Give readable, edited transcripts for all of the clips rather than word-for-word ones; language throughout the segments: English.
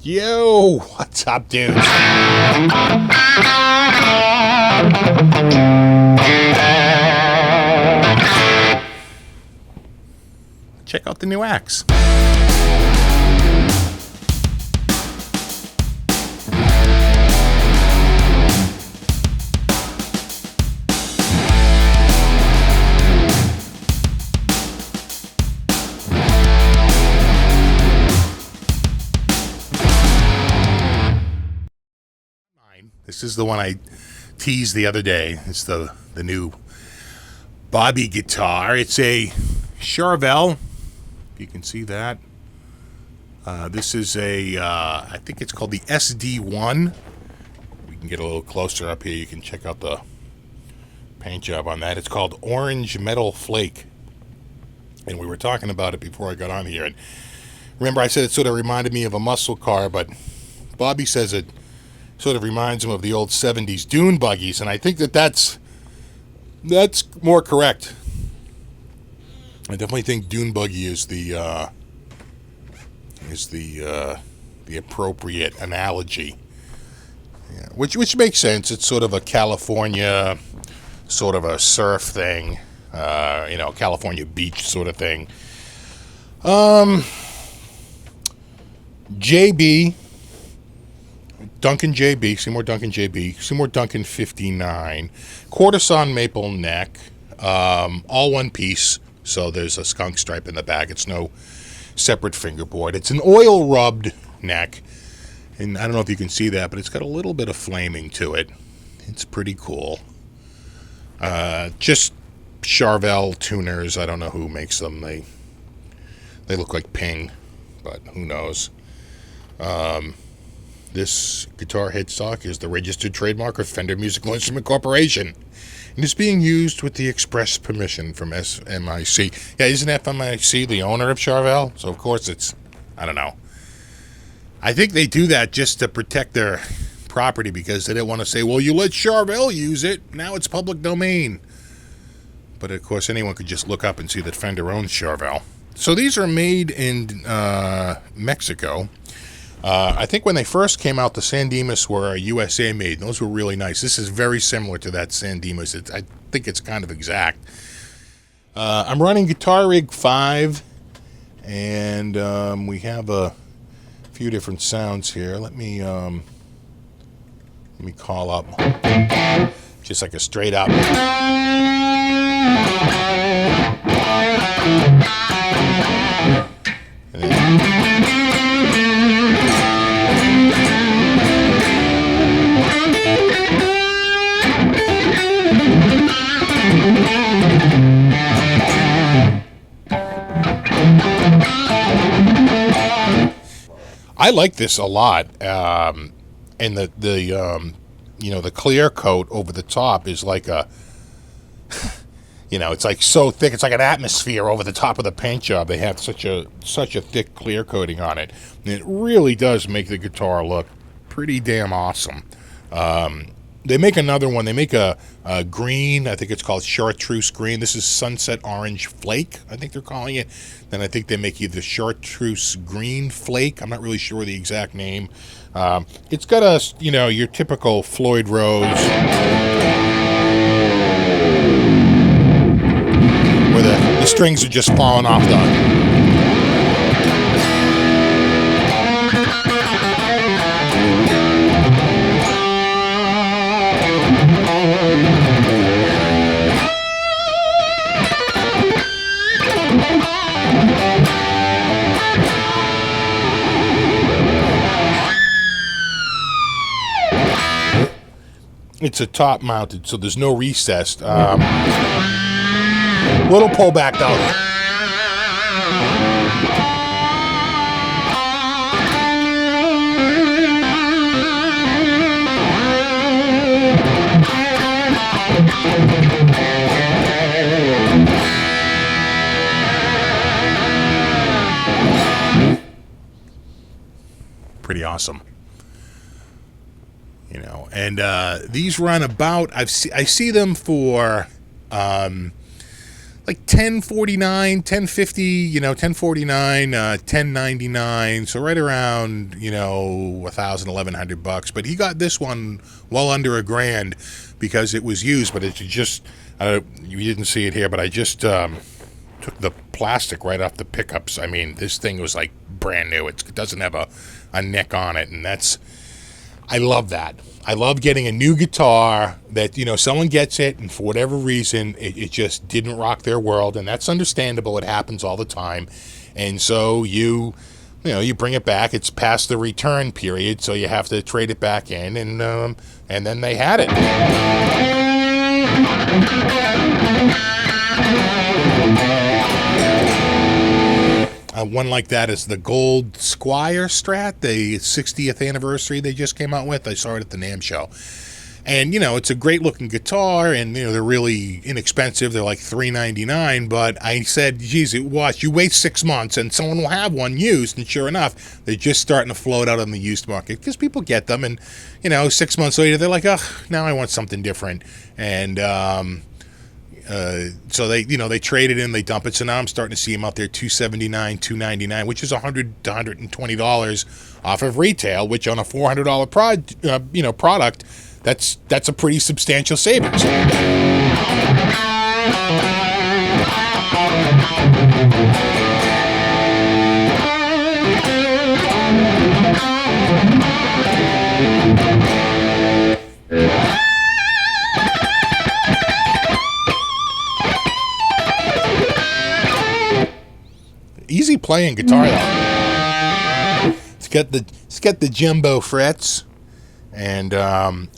Yo, what's up, dudes? Check out the new axe. This is the one I teased the other day. It's the new Bobby guitar. It's a Charvel. If you can see that. This is a, I think it's called the SD1. We can get a little closer up here. You can check out the paint job on that. It's called Orange Flake. And we were talking about it before I got on here. And remember I said it sort of reminded me of a muscle car, but Bobby says it sort of reminds him of the old 70s dune buggies, and I think that's more correct. I definitely think dune buggy is the appropriate analogy. Yeah, which makes sense. It's sort of a California, sort of a surf thing, California beach sort of thing. JB. Duncan JB, Seymour Duncan JB, Seymour Duncan 59, quarter-sawn maple neck, all one piece, so there's a skunk stripe in the back. It's no separate fingerboard. It's an oil-rubbed neck, and I don't know if you can see that, but it's got a little bit of flaming to it. It's pretty cool. Just Charvel tuners. I don't know who makes them. They look like Ping, but who knows. This guitar headstock is the registered trademark of Fender Musical Instrument Corporation and is being used with the express permission from FMIC. Yeah, isn't FMIC the owner of Charvel? So, of course, it's, I don't know. I think they do that just to protect their property because they don't want to say, well, you let Charvel use it. Now it's public domain. But, of course, anyone could just look up and see that Fender owns Charvel. So these are made in Mexico. I think when they first came out, the San Dimas were USA made. Those were really nice. This is very similar to that San Dimas. I think it's kind of exact. I'm running Guitar Rig 5, and we have a few different sounds here. Let me call up just like a straight up. I like this a lot, and the clear coat over the top is like a, it's like so thick. It's like an atmosphere over the top of the paint job. They have such a thick clear coating on it, and it really does make the guitar look pretty damn awesome. They make another one. They make a green. I think it's called Chartreuse Green. This is Sunset Orange Flake, I think they're calling it. Then I think they make either Chartreuse Green Flake. I'm not really sure the exact name. It's got your typical Floyd Rose, where the strings are just falling off the... It's a top mounted, so there's no recessed. Little pullback though. Pretty awesome. And these run about, I see them for like 1049, 1050, 1049, 1099. So right around, $1,000, $1,100. But he got this one well under $1,000 because it was used. But it just, you didn't see it here, but I just took the plastic right off the pickups. I mean, this thing was like brand new. It doesn't have a neck on it, and I love that. I love getting a new guitar that, someone gets it, and for whatever reason, it just didn't rock their world, and that's understandable. It happens all the time. And so you bring it back. It's past the return period, so you have to trade it back in, and then they had it. One like that is the Gold Squire Strat, the 60th anniversary they just came out with. I saw it at the NAMM show. And, it's a great-looking guitar, and, they're really inexpensive. They're like $399, but I said, geez, you wait 6 months, and someone will have one used, and sure enough, they're just starting to float out on the used market, because people get them, and, 6 months later, they're like, now I want something different. And, so they trade it in, they dump it. So now I'm starting to see them out there $279, $299, which is $100 to $120 off of retail, which on a $400 product, that's a pretty substantial savings. Easy playing guitar though. It's got the jumbo frets, and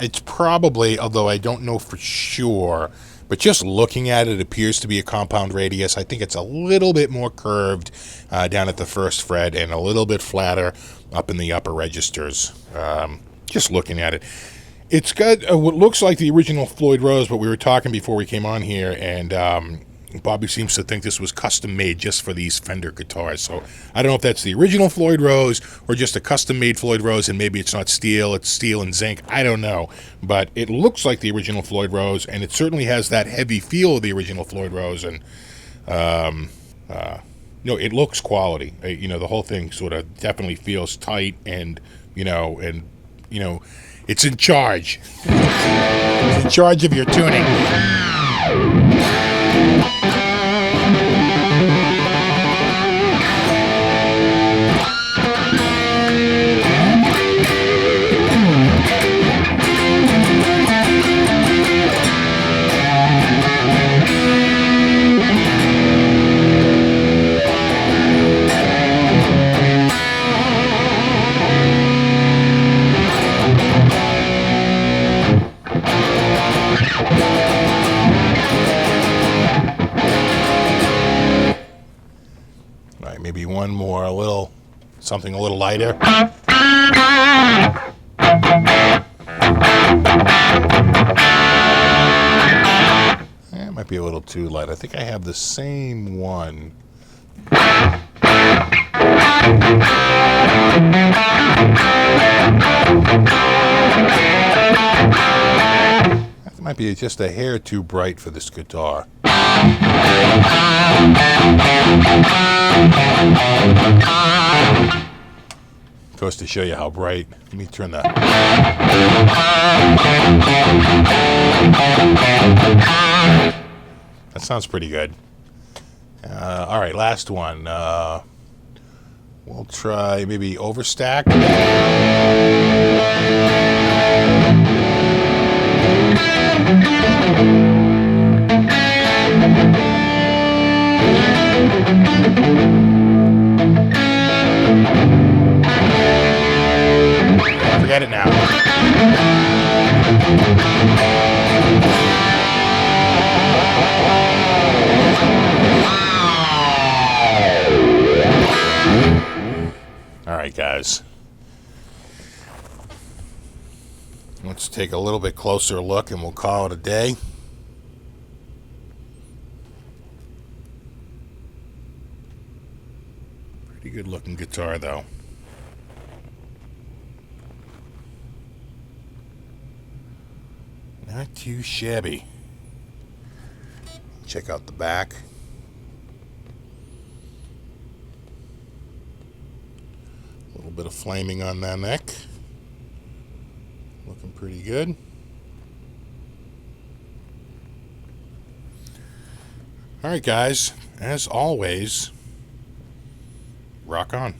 it's probably, although I don't know for sure, but just looking at it, it appears to be a compound radius. I think it's a little bit more curved down at the first fret and a little bit flatter up in the upper registers. Just looking at it. It's got what looks like the original Floyd Rose, but we were talking before we came on here, and Bobby seems to think this was custom made just for these Fender guitars. So I don't know if that's the original Floyd Rose or just a custom made Floyd Rose, and maybe it's not steel, it's steel and zinc. I don't know. But it looks like the original Floyd Rose, and it certainly has that heavy feel of the original Floyd Rose. And, it looks quality. The whole thing sort of definitely feels tight, and, it's in charge. It's in charge of your tuning. Maybe one more, something a little lighter. It might be a little too light. I think I have the same one. That might be just a hair too bright for this guitar. Goes to show you how bright. Let me turn that. That sounds pretty good. All right, last one. We'll try maybe Overstack. Forget it now. All right, guys. Let's take a little bit closer look and we'll call it a day. Pretty good looking guitar though. Not too shabby. Check out the back. little bit of flaming on that neck. Looking pretty good. Alright guys, as always, rock on.